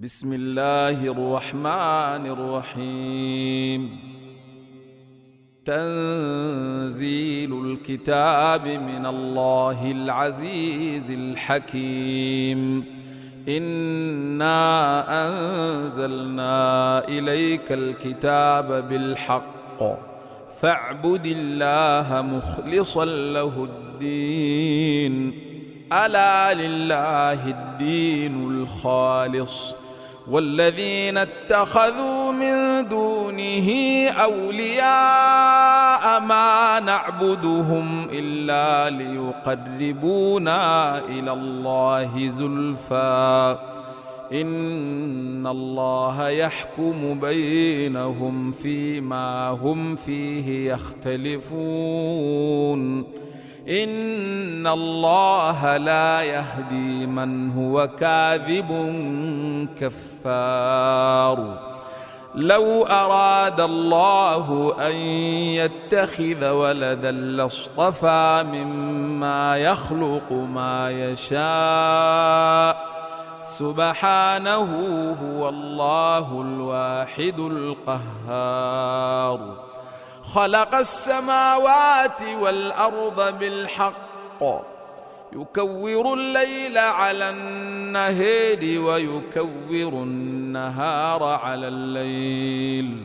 بسم الله الرحمن الرحيم. تنزيل الكتاب من الله العزيز الحكيم. إنا أنزلنا إليك الكتاب بالحق فاعبد الله مخلصا له الدين. ألا لله الدين الخالص والذين اتخذوا من دونه أولياء ما نعبدهم إلا ليقربونا إلى الله زلفى إن الله يحكم بينهم فيما هم فيه يختلفون. إن الله لا يهدي من هو كاذب كفار. لو أراد الله أن يتخذ ولدا لاصطفى مما يخلق ما يشاء سبحانه هو الله الواحد القهار. خلق السماوات والأرض بالحق يكور الليل على النهار ويكور النهار على الليل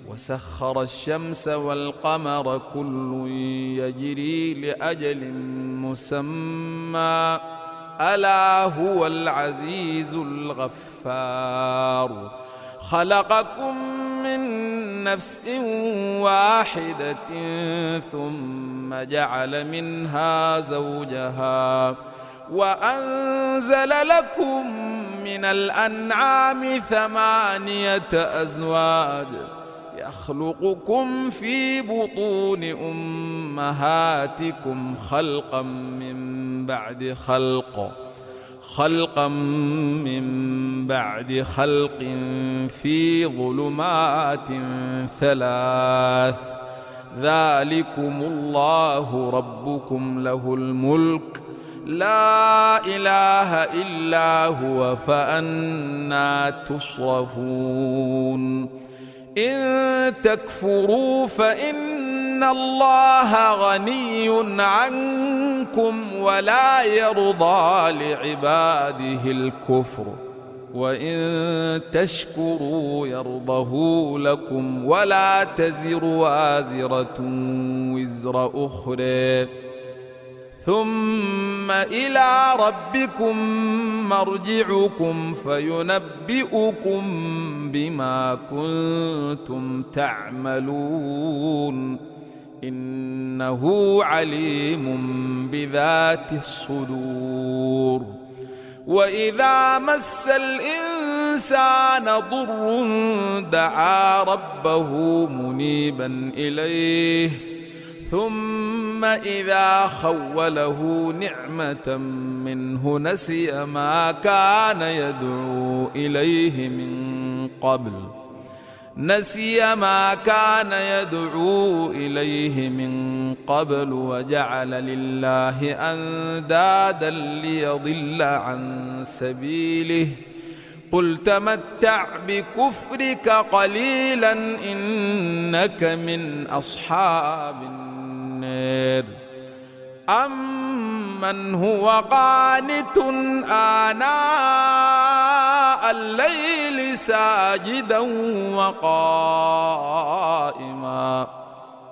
وسخر الشمس والقمر كل يجري لأجل مسمى ألا هو العزيز الغفار. خلقكم من نفس واحدة ثم جعل منها زوجها وأنزل لكم من الأنعام 8 أزواج يخلقكم في بطون أمهاتكم خلقا من بعد خلق في ظلمات 3 ذلكم الله ربكم له الملك لا إله إلا هو فأنى تصرفون. إن تكفروا فإن الله غني عنكم ولا يرضى لعباده الكفر وإن تشكروا يرضه لكم ولا تزر وازرة وزر أخرى ثم إلى ربكم مرجعكم فينبئكم بما كنتم تعملون إنه عليم بذات الصدور. وإذا مس الإنسان ضر دعا ربه منيبا إليه ثم إذا خوله نعمة منه نسي ما كان يدعو إليه من قبل وجعل لله أندادا ليضل عن سبيله. قل تمتع بكفرك قليلا إنك من أصحاب النار. أمن هو قانت آناء الليل ساجدا وقائما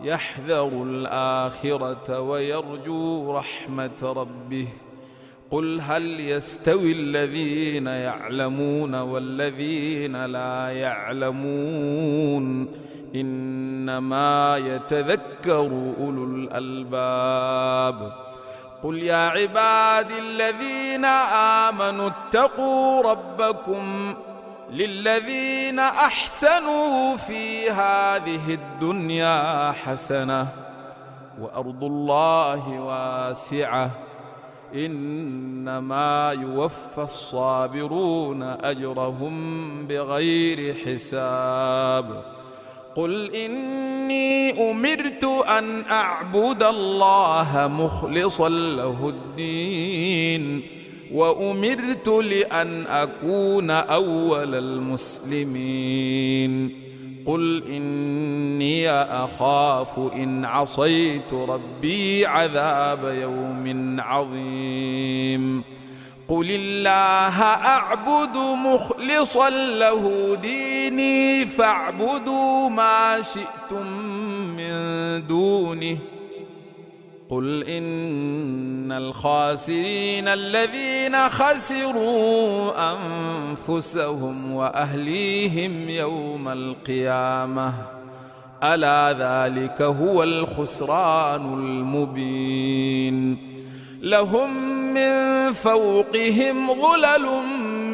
يحذر الآخرة ويرجو رحمة ربه. قل هل يستوي الذين يعلمون والذين لا يعلمون إنما يتذكر أولو الألباب. قل يا عبادي الذين آمنوا اتقوا ربكم للذين أحسنوا في هذه الدنيا حسنة وأرض الله واسعة إنما يوفى الصابرون أجرهم بغير حساب. قل إني أمرت أن أعبد الله مخلصا له الدين وأمرت لأن أكون أول المسلمين قل إني أخاف إن عصيت ربي عذاب يوم عظيم قل الله أعبد مخلصا له ديني فاعبدوا ما شئتم من دونه قل إن الخاسرين الذين خسروا أنفسهم وأهليهم يوم القيامة ألا ذلك هو الخسران المبين لهم من فوقهم ظلل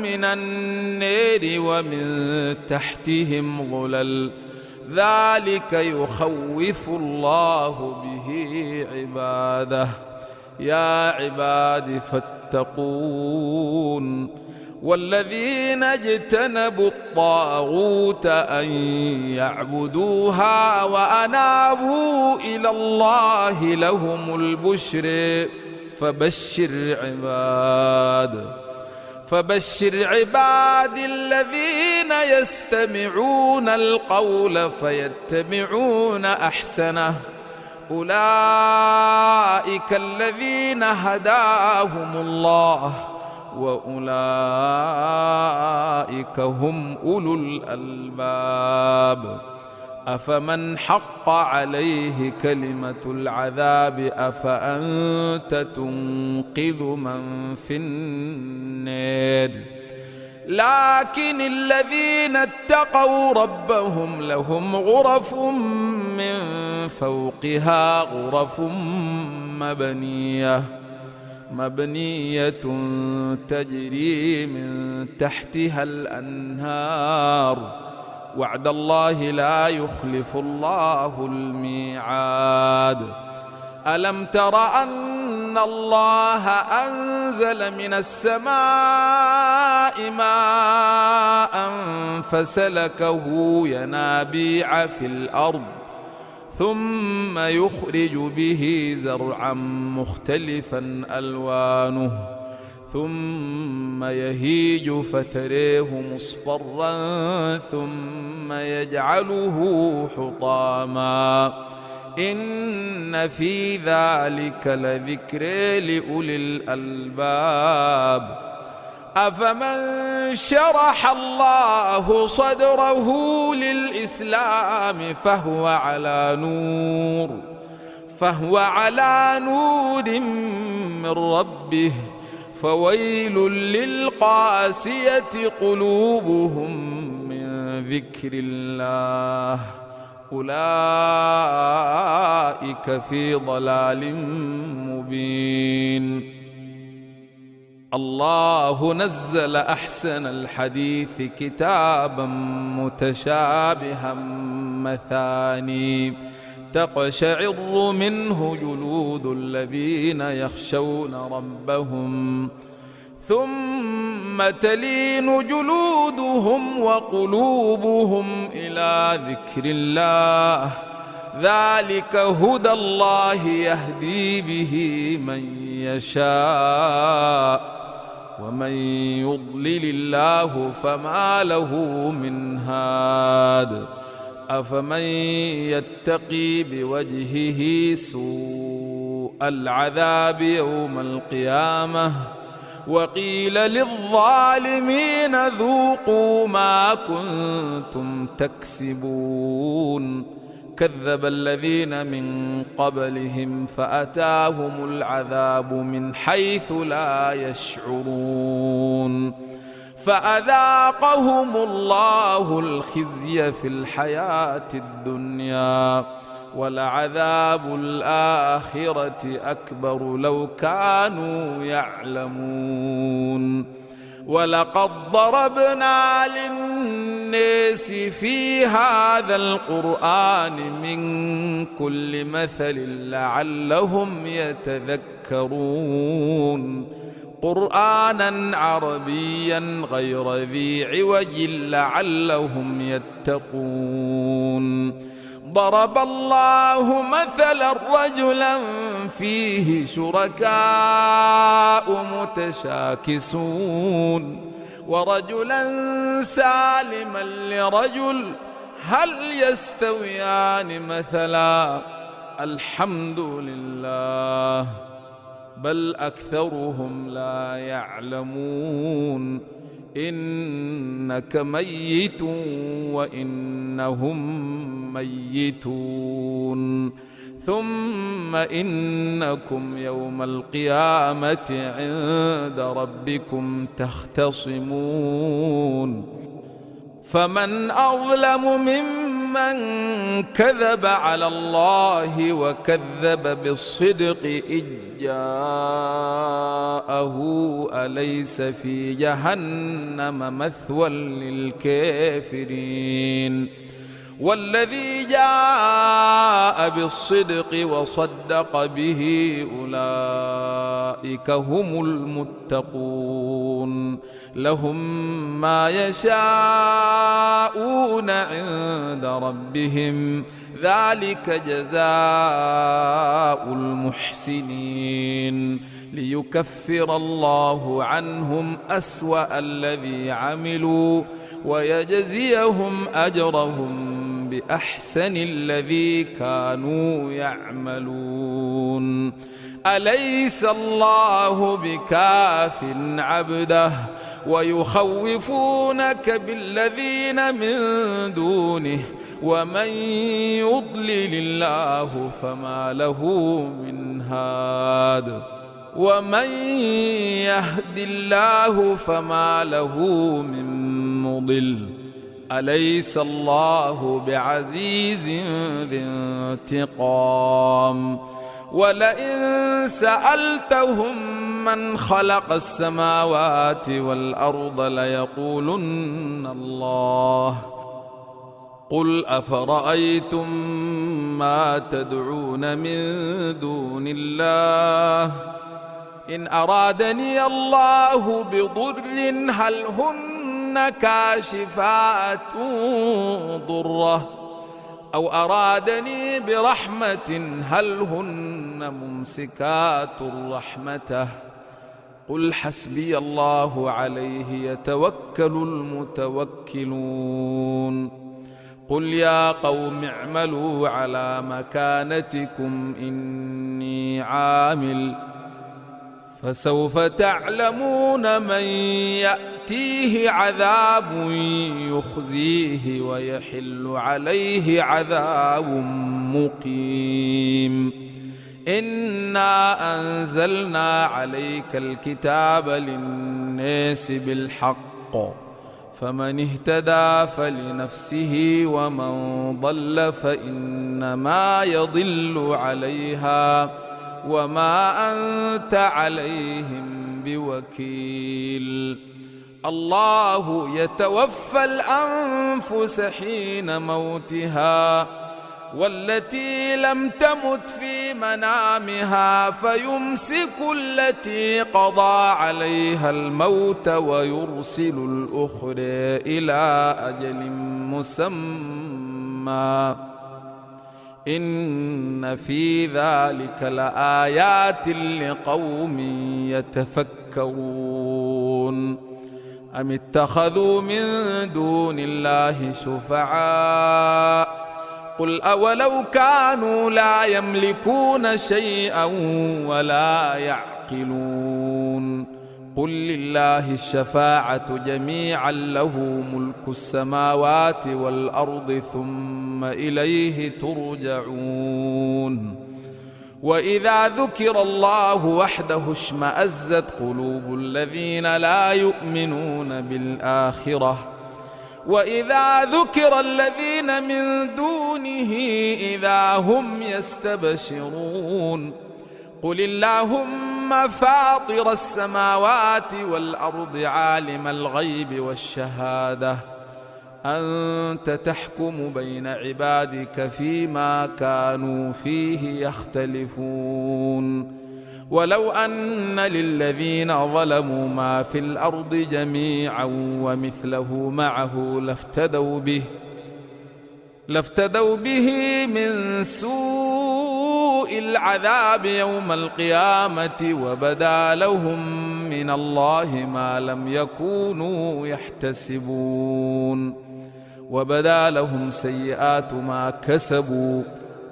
من النار ومن تحتهم ظلل ذلك يخوف الله به عباده يا عباد فاتقون والذين اجتنبوا الطاغوت أن يعبدوها وأنابوا إلى الله لهم البشر فبشر عباد الذين يستمعون القول فيتبعون أحسنه أولئك الذين هداهم الله وأولئك هم أولو الألباب أفمن حق عليه كلمة العذاب أفأنت تنقذ من في النار لكن الذين اتقوا ربهم لهم غرف من فوقها غرف مبنية تجري من تحتها الأنهار وعد الله لا يخلف الله الميعاد ألم تر أن الله أنزل من السماء ماء فسلكه ينابيع في الأرض ثم يخرج به زرعا مختلفا ألوانه ثم يهيج فتريه مصفرا ثم يجعله حطاما إن في ذلك لذكر لأولي الألباب أفمن شرح الله صدره للإسلام فهو على نور من ربه فويل للقاسية قلوبهم من ذكر الله أولئك في ضلال مبين الله نزل أحسن الحديث كتابا متشابها مثاني تقشعر منه جلود الذين يخشون ربهم ثم تلين جلودهم وقلوبهم إلى ذكر الله ذلك هدى الله يهدي به من يشاء ومن يضلل الله فما له من هاد أفمن يتقي بوجهه سوء العذاب يوم القيامة وقيل للظالمين ذوقوا ما كنتم تكسبون كذب الذين من قبلهم فأتاهم العذاب من حيث لا يشعرون فأذاقهم الله الخزي في الحياة الدنيا ولعذاب الآخرة أكبر لو كانوا يعلمون ولقد ضربنا للناس في هذا القرآن من كل مثل لعلهم يتذكرون قرآنا عربيا غير ذي عوج لعلهم يتقون ضرب الله مثلا رجلا فيه شركاء متشاكسون ورجلا سالما لرجل هل يستويان مثلا الحمد لله بل أكثرهم لا يعلمون إنك ميت وإنهم ميتون ثم إنكم يوم القيامة عند ربكم تختصمون فمن أظلم ممن كذب على الله وكذب بالصدق إذ جاءه أليس في جهنم مثوى للكافرين والذي جاء بالصدق وصدق به أولئك هم المتقون لهم ما يشاءون عند ربهم ذلك جزاء المحسنين ليكفر الله عنهم أسوأ الذي عملوا ويجزيهم أجرهم بأحسن الذي كانوا يعملون أليس الله بكاف عبده ويخوفونك بالذين من دونه ومن يضلل الله فما له من هاد ومن يهد الله فما له من مضل أليس الله بعزيز ذي انتقام ولئن سألتهم من خلق السماوات والأرض ليقولن الله قل أفرأيتم ما تدعون من دون الله إن أرادني الله بضر هل هن كاشفات ضره أو أرادني برحمة هل هن ممسكات رحمته قل حسبي الله عليه يتوكل المتوكلون قل يا قوم اعملوا على مكانتكم إني عامل فسوف تعلمون من يأتيه عذاب يخزيه ويحل عليه عذاب مقيم إنا أنزلنا عليك الكتاب للناس بالحق فمن اهتدى فلنفسه ومن ضل فإنما يضل عليها وما أنت عليهم بوكيل الله يتوفى الأنفس حين موتها والتي لم تمت في منامها فيمسك التي قضى عليها الموت ويرسل الأخرى إلى أجل مسمى إن في ذلك لآيات لقوم يتفكرون أم اتخذوا من دون الله شفعاء قل أولو كانوا لا يملكون شيئا ولا يعقلون قل لله الشفاعة جميعا له ملك السماوات والأرض ثم إليه ترجعون وإذا ذكر الله وحده اشمأزت قلوب الذين لا يؤمنون بالآخرة وإذا ذكر الذين من دونه إذا هم يستبشرون قل اللهم فاطر السماوات والأرض عالم الغيب والشهادة أنت تحكم بين عبادك فيما كانوا فيه يختلفون ولو أن للذين ظلموا ما في الأرض جميعا ومثله معه لافتدوا به من سوء العذاب يوم القيامة وبدا لهم من الله ما لم يكونوا يحتسبون وبدا لهم سيئات ما كسبوا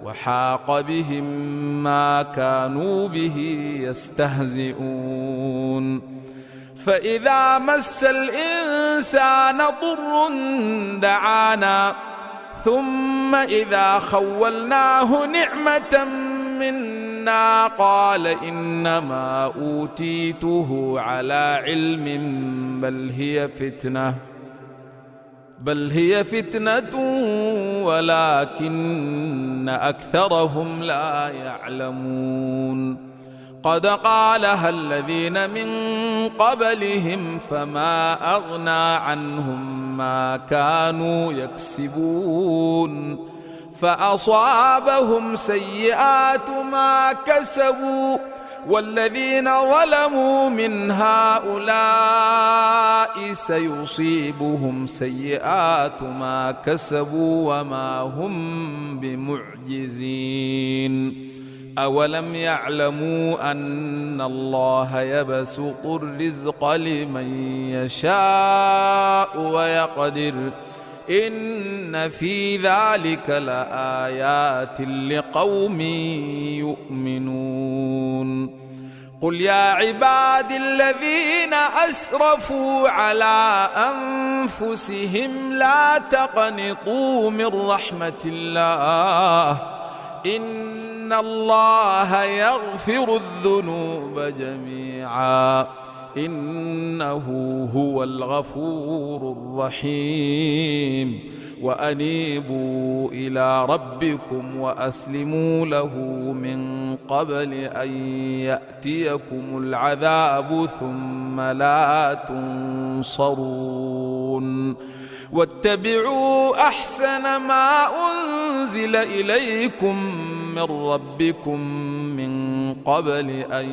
وحاق بهم ما كانوا به يستهزئون فإذا مس الإنسان ضر دعانا ثم إذا خولناه نعمة منا قال إنما أوتيته على علم بل هي فتنة ولكن أكثرهم لا يعلمون قد قالها الذين من قبلهم فما أغنى عنهم ما كانوا يكسبون فأصابهم سيئات ما كسبوا والذين ظلموا من هؤلاء سيصيبهم سيئات ما كسبوا وما هم بمعجزين أولم يعلموا أن الله يبسط الرزق لمن يشاء ويقدر إن في ذلك لآيات لقوم يؤمنون قل يا عبادي الذين أسرفوا على أنفسهم لا تقنطوا من رحمة الله إن الله يغفر الذنوب جميعا إنه هو الغفور الرحيم وأنيبوا إلى ربكم وأسلموا له من قبل أن يأتيكم العذاب ثم لا تنصرون واتبعوا أحسن ما أنزل إليكم من ربكم من قبل أن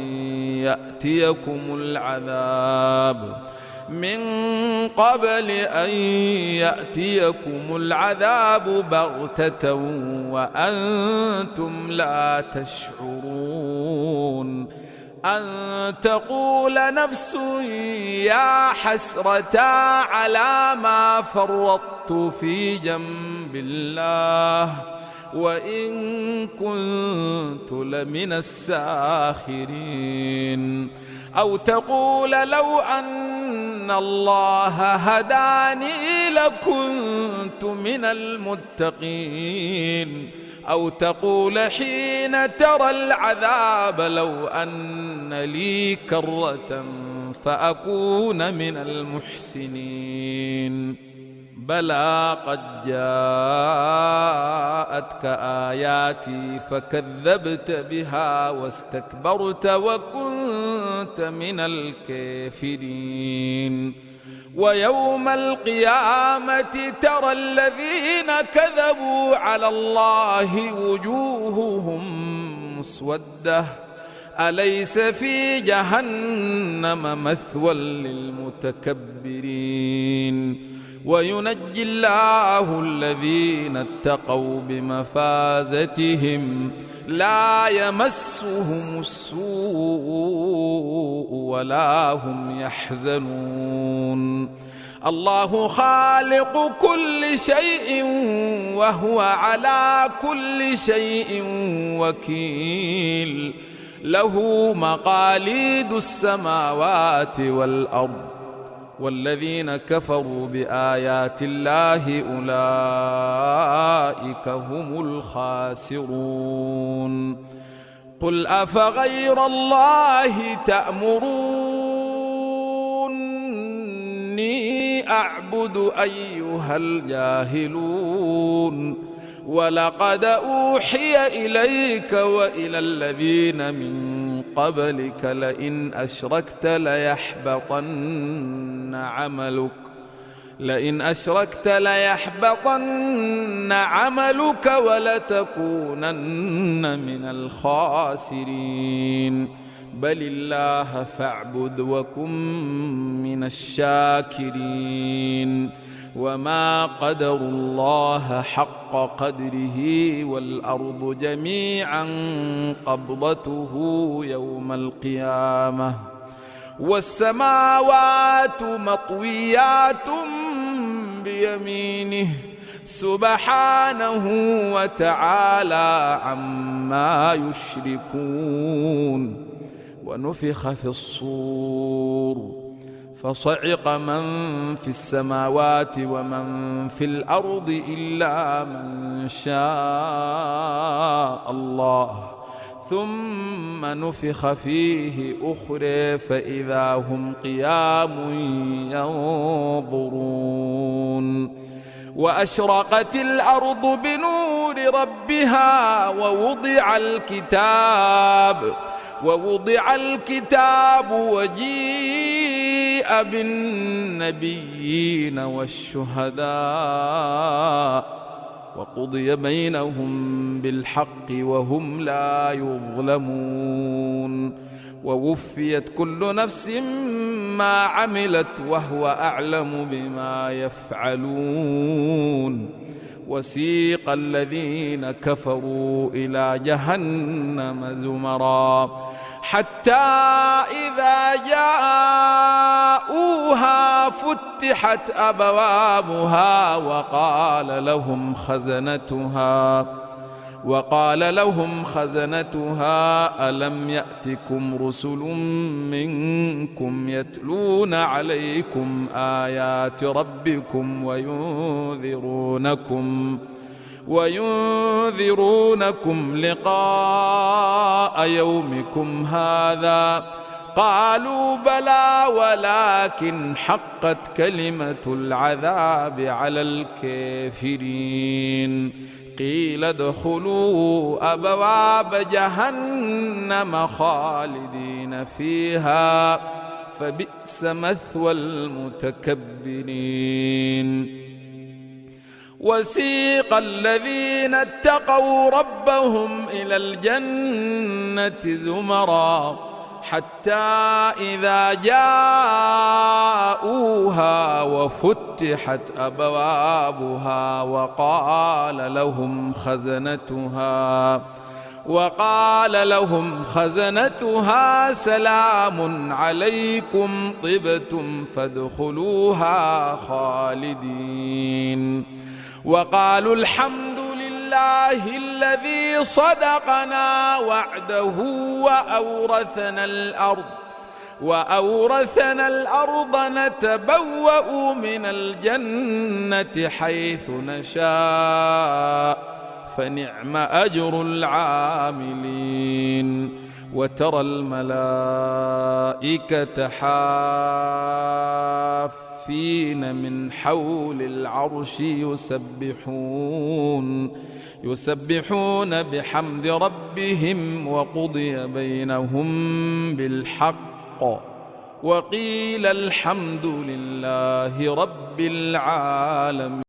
يأتيكم العذاب بغتة وأنتم لا تشعرون أن تقول نفس يا حسرة على ما فرطت في جنب الله وإن كنت لمن الساخرين أو تقول لو أن الله هداني لكنت من المتقين أو تقول حين ترى العذاب لو أن لي كرة فأكون من المحسنين بلى قد جاءتك آياتي فكذبت بها واستكبرت وكنت من الكافرين ويوم القيامة ترى الذين كذبوا على الله وجوههم مسودة أليس في جهنم مثوى للمتكبرين وينجي الله الذين اتقوا بمفازتهم لا يمسهم السوء ولا هم يحزنون الله خالق كل شيء وهو على كل شيء وكيل له مقاليد السماوات والأرض والذين كفروا بآيات الله أولئك هم الخاسرون قل أفغير الله تأمروني أعبد أيها الجاهلون ولقد أوحي إليك وإلى الذين من قبلك لئن أشركت ليحبطن عملك ولتكونن من الخاسرين بل الله فاعبد وكن من الشاكرين وما قدروا الله حق قدره والأرض جميعا قبضته يوم القيامة والسماوات مطويات بيمينه سبحانه وتعالى عما يشركون. ونفخ في الصور فصعق من في السماوات ومن في الأرض إلا من شاء الله ثم نفخ فيه أخرى فإذا هم قيام ينظرون. وأشرقت الأرض بنور ربها ووضع الكتاب وجيء بالنبيين والشهداء وقضي بينهم بالحق وهم لا يظلمون. ووفيت كل نفس ما عملت وهو أعلم بما يفعلون. وسيق الذين كفروا إلى جهنم زمرا حتى إذا جاءوها فتحت أبوابها وقال لهم خزنتها ألم يأتكم رسل منكم يتلون عليكم آيات ربكم وينذرونكم لقاء يومكم هذا قالوا بلى ولكن حقت كلمة العذاب على الكافرين قيل ادخلوا أبواب جهنم خالدين فيها فبئس مثوى المتكبرين. وسيق الذين اتقوا ربهم إلى الجنة زمرا حتى إذا جاءوها وفتحت أبوابها وقال لهم خزنتها سلام عليكم طبتم فادخلوها خالدين. وقالوا الحمد لله الذي صدقنا وعده وأورثنا الأرض نتبوأ من الجنة حيث نشاء فنعم أجر العاملين. وترى الملائكة حافين من حول العرش يسبحون بحمد ربهم وقضي بينهم بالحق وقيل الحمد لله رب العالمين.